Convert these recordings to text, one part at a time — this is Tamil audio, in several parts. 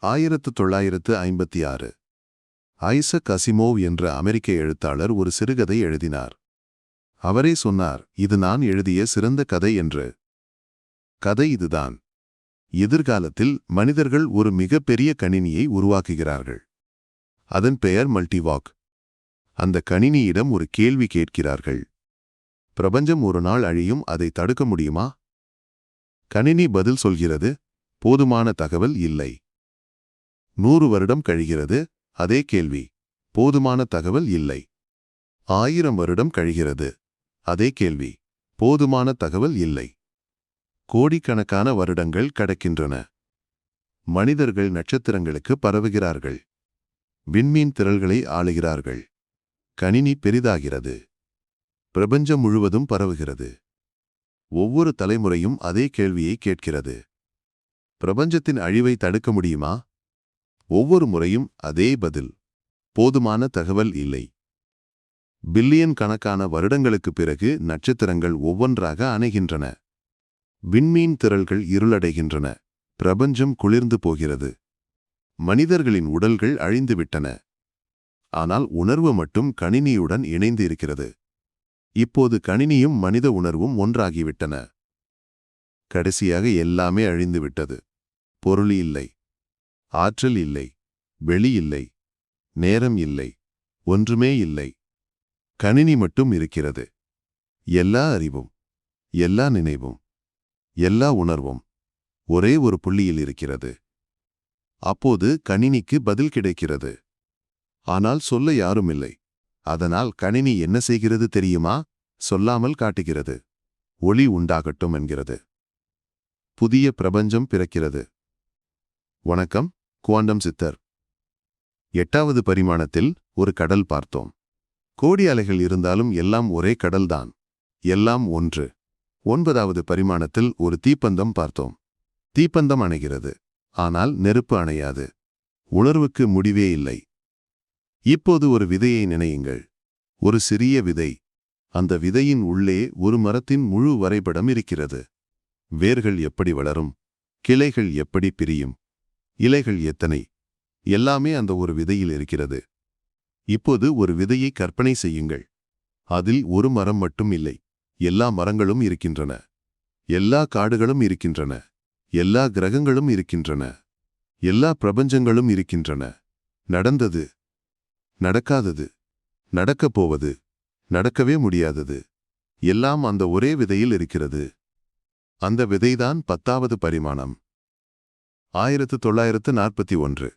1956 ஐசக் அசிமோவ் என்ற அமெரிக்க எழுத்தாளர் ஒரு சிறுகதை எழுதினார். அவரே சொன்னார், இது நான் எழுதிய சிறந்த கதை என்று. கதை இதுதான். எதிர்காலத்தில் மனிதர்கள் ஒரு மிகப்பெரிய கணினியை உருவாக்குகிறார்கள். அதன் பெயர் மல்டிவாக். அந்த கணினியிடம் ஒரு கேள்வி கேட்கிறார்கள். பிரபஞ்சம் ஒரு நாள் அழியும், அதை தடுக்க முடியுமா? கணினி பதில் சொல்கிறது, போதுமான தகவல் இல்லை. 100 வருடம் கழிகிறது, அதே கேள்வி, போதுமான தகவல் இல்லை. 1000 வருடம் கழிகிறது, அதே கேள்வி, போதுமான தகவல் இல்லை. கோடிக்கணக்கான வருடங்கள் கடக்கின்றன. மனிதர்கள் நட்சத்திரங்களுக்கு பரவுகிறார்கள். விண்மீன் திரள்களை ஆளுகிறார்கள். கணினி பெரிதாகிறது. பிரபஞ்சம் முழுவதும் பரவுகிறது. ஒவ்வொரு தலைமுறையும் அதே கேள்வியை கேட்கிறது. பிரபஞ்சத்தின் அழிவை தடுக்க முடியுமா? ஒவ்வொரு முறையும் அதே பதில், போதுமான தகவல் இல்லை. பில்லியன் கணக்கான வருடங்களுக்குப் பிறகு நட்சத்திரங்கள் ஒவ்வொன்றாக அணைகின்றன. விண்மீன் திரள்கள் இருளடைகின்றன. பிரபஞ்சம் குளிர்ந்து போகிறது. மனிதர்களின் உடல்கள் அழிந்துவிட்டன. ஆனால் உணர்வு மட்டும் கணினியுடன் இணைந்து இருக்கிறது. இப்போது கணினியும் மனித உணர்வும் ஒன்றாகிவிட்டன. கடைசியாக எல்லாமே அழிந்துவிட்டது. பொருள் இல்லை, ஆற்றல் இல்லை, வெளி இல்லை, நேரம் இல்லை, ஒன்றுமே இல்லை. கணினி மட்டும் இருக்கிறது. எல்லா அறிவும், எல்லா நினைவும், எல்லா உணர்வும் ஒரே ஒரு புள்ளியில் இருக்கிறது. அப்போது கணினிக்கு பதில் கிடைக்கிறது. ஆனால் சொல்ல யாருமில்லை. அதனால் கணினி என்ன செய்கிறது தெரியுமா? சொல்லாமல் காட்டுகிறது. ஒளி உண்டாகட்டும் என்கிறது. புதிய பிரபஞ்சம் பிறக்கிறது. வணக்கம், குவாண்டம் சித்தர். 8வது பரிமாணத்தில் ஒரு கடல் பார்த்தோம். கோடி அலைகள் இருந்தாலும் எல்லாம் ஒரே கடல்தான். எல்லாம் ஒன்று. 9வது பரிமாணத்தில் ஒரு தீப்பந்தம் பார்த்தோம். தீப்பந்தம் அணைகிறது, ஆனால் நெருப்பு அணையாது. உணர்வுக்கு முடிவே இல்லை. இப்போது ஒரு விதையை நினையுங்கள். ஒரு சிறிய விதை. அந்த விதையின் உள்ளே ஒரு மரத்தின் முழு வரைபடம் இருக்கிறது. வேர்கள் எப்படி வளரும், கிளைகள் எப்படி பிரியும், இலைகள் எத்தனை, எல்லாமே அந்த ஒரு விதையில் இருக்கிறது. இப்போது ஒரு விதையை கற்பனை செய்யுங்கள். அதில் ஒரு மரம் மட்டும் இல்லை. எல்லா மரங்களும் இருக்கின்றன. எல்லா காடுகளும் இருக்கின்றன. எல்லா கிரகங்களும் இருக்கின்றன. எல்லா பிரபஞ்சங்களும் இருக்கின்றன. நடந்தது, நடக்காதது, நடக்கப் போவது, நடக்கவே முடியாதது, எல்லாம் அந்த ஒரே விதையில் இருக்கிறது. அந்த விதைதான் 10வது பரிமாணம். 1941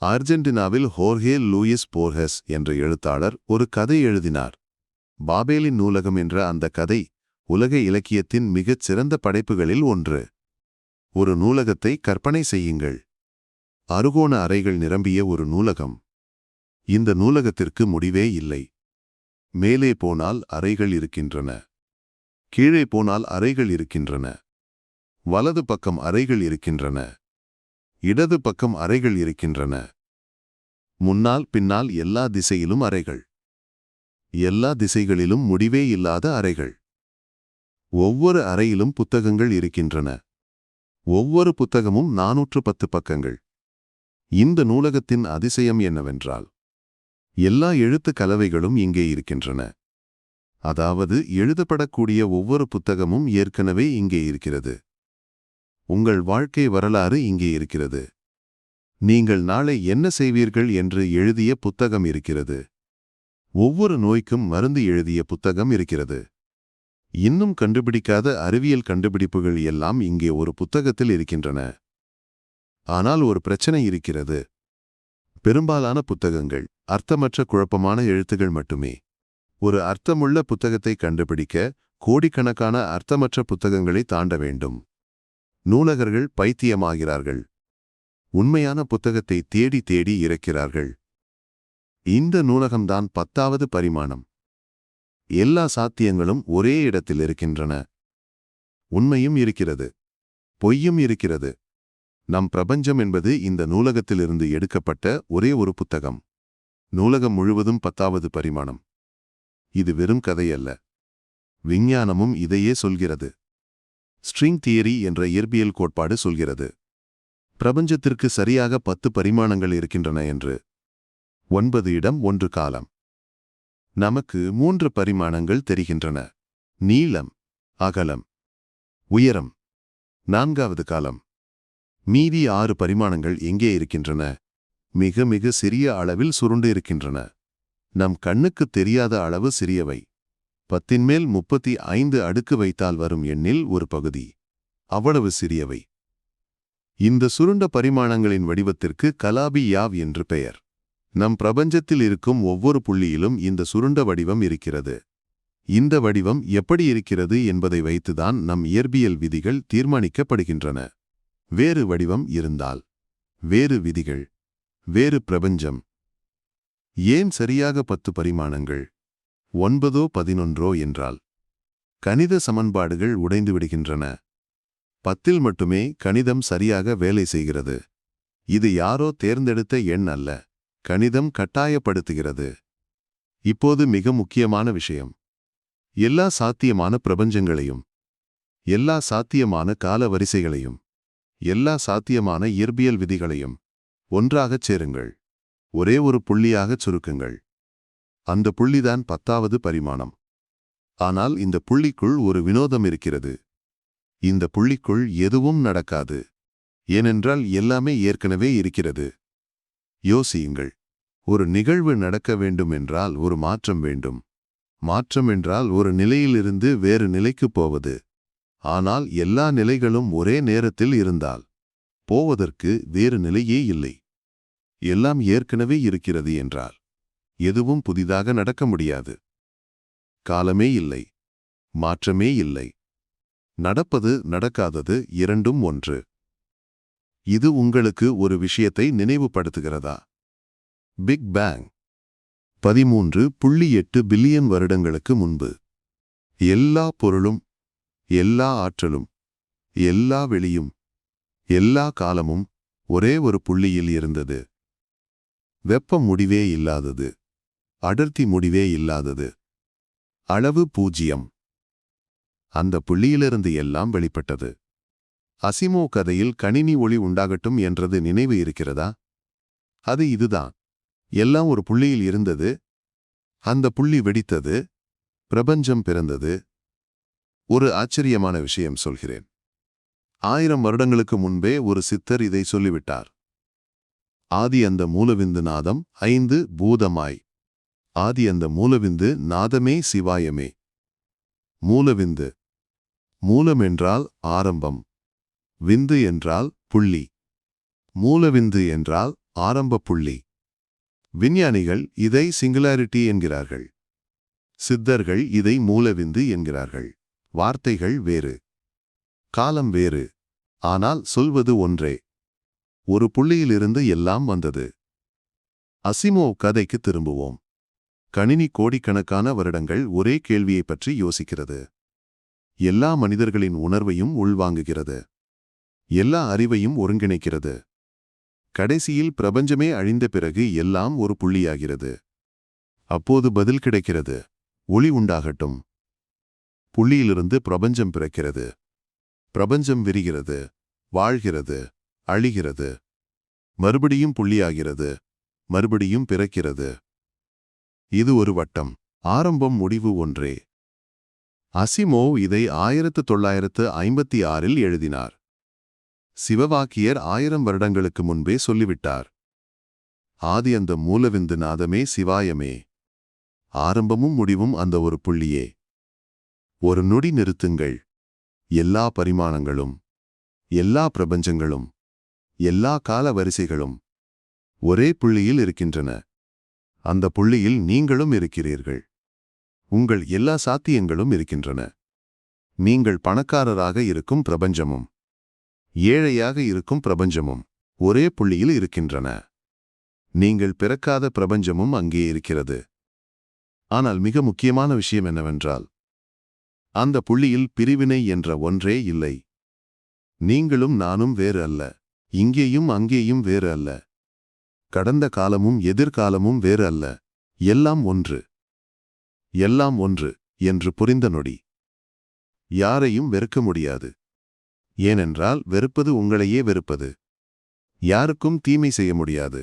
அர்ஜென்டினாவில் ஹோர்ஹே லூயிஸ் போர்ஹெஸ் என்ற எழுத்தாளர் ஒரு கதை எழுதினார். பாபேலின் நூலகம் என்ற அந்த கதை உலக இலக்கியத்தின் மிகச் சிறந்த படைப்புகளில் ஒன்று. ஒரு நூலகத்தை கற்பனை செய்யுங்கள். அறுகோண அறைகள் நிரம்பிய ஒரு நூலகம். இந்த நூலகத்திற்கு முடிவே இல்லை. மேலே போனால் அறைகள் இருக்கின்றன. கீழே போனால் அறைகள் இருக்கின்றன. வலது பக்கம் அறைகள் இருக்கின்றன. இடது பக்கம் அறைகள் இருக்கின்றன. முன்னால் பின்னால் எல்லா திசையிலும் அறைகள். எல்லா திசைகளிலும் முடிவே இல்லாத அறைகள். ஒவ்வொரு அறையிலும் புத்தகங்கள் இருக்கின்றன. ஒவ்வொரு புத்தகமும் 410 பக்கங்கள். இந்த நூலகத்தின் அதிசயம் என்னவென்றால், எல்லா எழுத்து கலவைகளும் இங்கே இருக்கின்றன. அதாவது எழுதப்படக்கூடிய ஒவ்வொரு புத்தகமும் ஏற்கனவே இங்கே இருக்கிறது. உங்கள் வாழ்க்கை வரலாறு இங்கே இருக்கிறது. நீங்கள் நாளை என்ன செய்வீர்கள் என்று எழுதிய புத்தகம் இருக்கிறது. ஒவ்வொரு நோய்க்கும் மருந்து எழுதிய புத்தகம் இருக்கிறது. இன்னும் கண்டுபிடிக்காத அறிவியல் கண்டுபிடிப்புகள் எல்லாம் இங்கே ஒரு புத்தகத்தில் இருக்கின்றன. ஆனால் ஒரு பிரச்சனை இருக்கிறது. பெரும்பாலான புத்தகங்கள் அர்த்தமற்ற குழப்பமான எழுத்துகள் மட்டுமே. ஒரு அர்த்தமுள்ள புத்தகத்தை கண்டுபிடிக்க கோடிக்கணக்கான அர்த்தமற்ற புத்தகங்களை தாண்ட வேண்டும். நூலகர்கள் பைத்தியமாகிறார்கள். உண்மையான புத்தகத்தை தேடி தேடி இறக்கிறார்கள். இந்த நூலகம்தான் 10வது பரிமாணம். எல்லா சாத்தியங்களும் ஒரே இடத்தில் இருக்கின்றன. உண்மையும் இருக்கிறது, பொய்யும் இருக்கிறது. நம் பிரபஞ்சம் என்பது இந்த நூலகத்திலிருந்து எடுக்கப்பட்ட ஒரே ஒரு புத்தகம். நூலகம் முழுவதும் 10வது பரிமாணம். இது வெறும் கதையல்ல. விஞ்ஞானமும் இதையே சொல்கிறது. ஸ்ட்ரிங் தியரி என்ற இயற்பியல் கோட்பாடு சொல்கிறது. பிரபஞ்சத்திற்கு சரியாக 10 பரிமாணங்கள் இருக்கின்றன என்று. 9 இடம் 1 காலம். நமக்கு 3 பரிமாணங்கள் தெரிகின்றன. நீளம், அகலம், உயரம். 4வது காலம். மீதி 6 பரிமாணங்கள் எங்கே இருக்கின்றன? மிக மிக சிறிய அளவில் சுருண்டு இருக்கின்றன. நம் கண்ணுக்குத் தெரியாத அளவு சிறியவை. 10 மேல் 35 அடுக்கு வைத்தால் வரும் எண்ணில் ஒரு பகுதி. அவ்வளவு சிறியவை. இந்த சுருண்ட பரிமாணங்களின் வடிவத்திற்கு கலாபி யாவ் என்று பெயர். நம் பிரபஞ்சத்தில் இருக்கும் ஒவ்வொரு புள்ளியிலும் இந்த சுருண்ட வடிவம் இருக்கிறது. இந்த வடிவம் எப்படி இருக்கிறது என்பதை வைத்துதான் நம் இயற்பியல் விதிகள் தீர்மானிக்கப்படுகின்றன. வேறு வடிவம் இருந்தால், வேறு விதிகள், வேறு பிரபஞ்சம். ஏன் சரியாக 10 பரிமாணங்கள்? 9 11 என்றால் கணித சமன்பாடுகள் உடைந்து விடுகின்றன. 10 மட்டுமே கணிதம் சரியாக வேலை செய்கிறது. இது யாரோ தேர்ந்தெடுத்த எண் அல்ல, கணிதம் கட்டாயப்படுத்துகிறது. இப்போது மிக முக்கியமான விஷயம். எல்லா சாத்தியமான பிரபஞ்சங்களையும், எல்லா சாத்தியமான கால வரிசைகளையும், எல்லா சாத்தியமான இயற்பியல் விதிகளையும் ஒன்றாகச் சேருங்கள். ஒரே ஒரு புள்ளியாகச் சுருக்குங்கள். அந்த புள்ளிதான் 10வது பரிமாணம். ஆனால் இந்த புள்ளிக்குள் ஒரு வினோதம் இருக்கிறது. இந்த புள்ளிக்குள் எதுவும் நடக்காது. ஏனென்றால் எல்லாமே ஏற்கனவே இருக்கிறது. யோசியுங்கள். ஒரு நிகழ்வு நடக்க வேண்டும் என்றால் ஒரு மாற்றம் வேண்டும். மாற்றம் என்றால் ஒரு நிலையிலிருந்து வேறு நிலைக்குப் போவது. ஆனால் எல்லா நிலைகளும் ஒரே நேரத்தில் இருந்தால் போவதற்கு வேறு நிலையே இல்லை. எல்லாம் ஏற்கனவே இருக்கிறது என்றால் எதுவும் புதிதாக நடக்க முடியாது. காலமே இல்லை, மாற்றமே இல்லை. நடப்பது நடக்காதது இரண்டும் ஒன்று. இது உங்களுக்கு ஒரு விஷயத்தை நினைவுபடுத்துகிறதா? பிக் பேங் 13.8 பில்லியன் வருடங்களுக்கு முன்பு எல்லா பொருளும், எல்லா ஆற்றலும், எல்லா வெளியும், எல்லா காலமும் ஒரே ஒரு புள்ளியில் இருந்தது. வெப்பம் முடிவே இல்லாதது, அடர்த்தி முடிவே இல்லாதது, அளவு 0. அந்த புள்ளியிலிருந்து எல்லாம் வெளிப்பட்டது. அசிமோவ் கதையில் கணினி ஒளி உண்டாகட்டும் என்றது நினைவு இருக்கிறதா? அது இதுதான். எல்லாம் ஒரு புள்ளியில் இருந்தது. அந்த புள்ளி வெடித்தது. பிரபஞ்சம் பிறந்தது. ஒரு ஆச்சரியமான விஷயம் சொல்கிறேன். 1000 வருடங்களுக்கு முன்பே ஒரு சித்தர் இதை சொல்லிவிட்டார். ஆதி அந்த மூலவிந்து நாதம் 5 பூதமாய். ஆதி அந்த மூலவிந்து நாதமே சிவாயமே. மூலவிந்து. மூலம் என்றால் ஆரம்பம். விந்து என்றால் புள்ளி. மூலவிந்து என்றால் ஆரம்ப புள்ளி. விஞ்ஞானிகள் இதை சிங்குலாரிட்டி என்கிறார்கள். சித்தர்கள் இதை மூலவிந்து என்கிறார்கள். வார்த்தைகள் வேறு, காலம் வேறு, ஆனால் சொல்வது ஒன்றே. ஒரு புள்ளியிலிருந்து எல்லாம் வந்தது. அசிமோவ் கதைக்கு திரும்புவோம். கணினி கோடிக்கணக்கான வருடங்கள் ஒரே கேள்வியைப் பற்றி யோசிக்கிறது. எல்லா மனிதர்களின் உணர்வையும் உள்வாங்குகிறது. எல்லா அறிவையும் ஒருங்கிணைக்கிறது. கடைசியில் பிரபஞ்சமே அழிந்த பிறகு எல்லாம் ஒரு புள்ளியாகிறது. அப்போது பதில் கிடைக்கிறது. ஒளி உண்டாகட்டும். புள்ளியிலிருந்து பிரபஞ்சம் பிறக்கிறது. பிரபஞ்சம் விரிகிறது, வாழ்கிறது, அழிகிறது, மறுபடியும் புள்ளியாகிறது, மறுபடியும் பிறக்கிறது. இது ஒரு வட்டம். ஆரம்பம் முடிவு ஒன்றே. அசிமோவ் இதை 1956இல் எழுதினார். சிவவாக்கியர் 1000 வருடங்களுக்கு முன்பே சொல்லிவிட்டார். ஆதி அந்த மூலவிந்து நாதமே சிவாயமே. ஆரம்பமும் முடிவும் அந்த ஒரு புள்ளியே. ஒரு நொடி நிறுத்துங்கள். எல்லா பரிமாணங்களும், எல்லா பிரபஞ்சங்களும், எல்லா கால வரிசைகளும் ஒரே புள்ளியில் இருக்கின்றன. அந்த புள்ளியில் நீங்களும் இருக்கிறீர்கள். உங்கள் எல்லா சாத்தியங்களும் இருக்கின்றன. நீங்கள் பணக்காரராக இருக்கும் பிரபஞ்சமும், ஏழையாக இருக்கும் பிரபஞ்சமும் ஒரே புள்ளியில் இருக்கின்றன. நீங்கள் பிறக்காத பிரபஞ்சமும் அங்கே இருக்கிறது. ஆனால் மிக முக்கியமான விஷயம் என்னவென்றால், அந்த புள்ளியில் பிரிவினை என்ற ஒன்றே இல்லை. நீங்களும் நானும் வேறு அல்ல. இங்கேயும் அங்கேயும் வேறு அல்ல. கடந்த காலமும் எதிர்காலமும் வேறு அல்ல. எல்லாம் ஒன்று. எல்லாம் ஒன்று என்று புரிந்த நொடி யாரையும் வெறுக்க முடியாது. ஏனென்றால் வெறுப்பது உங்களையே வெறுப்பது. யாருக்கும் தீமை செய்ய முடியாது.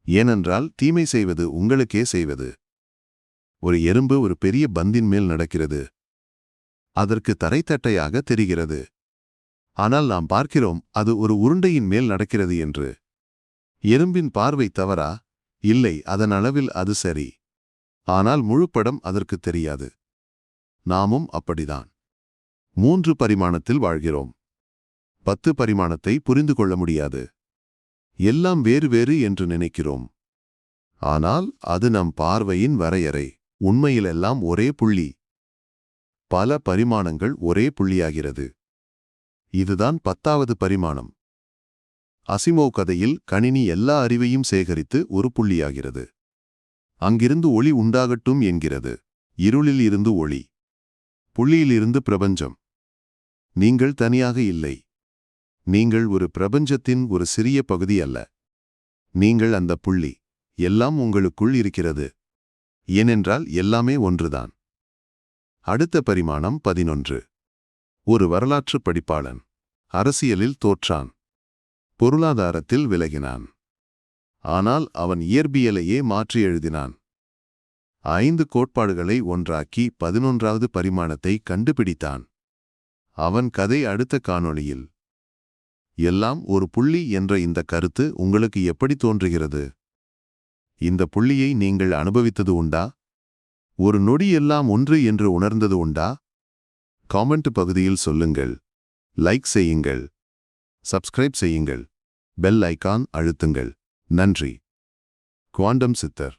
ஏனென்றால் தீமை செய்வது உங்களுக்கே செய்வது. ஒரு எறும்பு ஒரு பெரிய பந்தின் மேல் நடக்கிறது. அதற்கு தரைத்தட்டையாக தெரிகிறது. ஆனால் நாம் பார்க்கிறோம் அது ஒரு உருண்டையின் மேல் நடக்கிறது என்று. எறும்பின் பார்வை தவறா? இல்லை, அதன் அளவில் அது சரி. ஆனால் முழுப்படம் அதற்கு தெரியாது. நாமும் அப்படிதான். 3 பரிமாணத்தில் வாழ்கிறோம். 10 பரிமாணத்தை புரிந்து கொள்ள முடியாது. எல்லாம் வேறு வேறு என்று நினைக்கிறோம். ஆனால் அது நம் பார்வையின் வரையறை. உண்மையிலெல்லாம் ஒரே புள்ளி. பல பரிமாணங்கள் ஒரே புள்ளியாகிறது. இதுதான் 10வது பரிமாணம். அசிமோவ் கதையில் கணினி எல்லா அறிவையும் சேகரித்து ஒரு புள்ளியாகிறது. அங்கிருந்து ஒளி உண்டாகட்டும் என்கிறது. இருளில் இருந்து ஒளி. புள்ளியிலிருந்து பிரபஞ்சம். நீங்கள் தனியாக இல்லை. நீங்கள் ஒரு பிரபஞ்சத்தின் ஒரு சிறிய பகுதி அல்ல. நீங்கள் அந்த புள்ளி. எல்லாம் உங்களுக்குள் இருக்கிறது. ஏனென்றால் எல்லாமே ஒன்றுதான். அடுத்த பரிமாணம் 11. ஒரு வரலாற்று படிப்பாளன். அரசியலில் தோற்றான். பொருளாதாரத்தில் விலகினான். ஆனால் அவன் இயற்பியலையே மாற்றி எழுதினான். 5 கோட்பாடுகளை ஒன்றாக்கி 11வது பரிமாணத்தை கண்டுபிடித்தான். அவன் கதை அடுத்த காணொளியில். எல்லாம் ஒரு புள்ளி என்ற இந்த கருத்து உங்களுக்கு எப்படி தோன்றுகிறது? இந்த புள்ளியை நீங்கள் அனுபவித்தது உண்டா? ஒரு நொடி எல்லாம் ஒன்று என்று உணர்ந்தது உண்டா? காமெண்ட் பகுதியில் சொல்லுங்கள். லைக் செய்யுங்கள். சப்ஸ்கிரைப் செய்யுங்கள். பெல் ஐகான் அழுத்துங்கள். நன்றி. குவாண்டம் சித்தர்.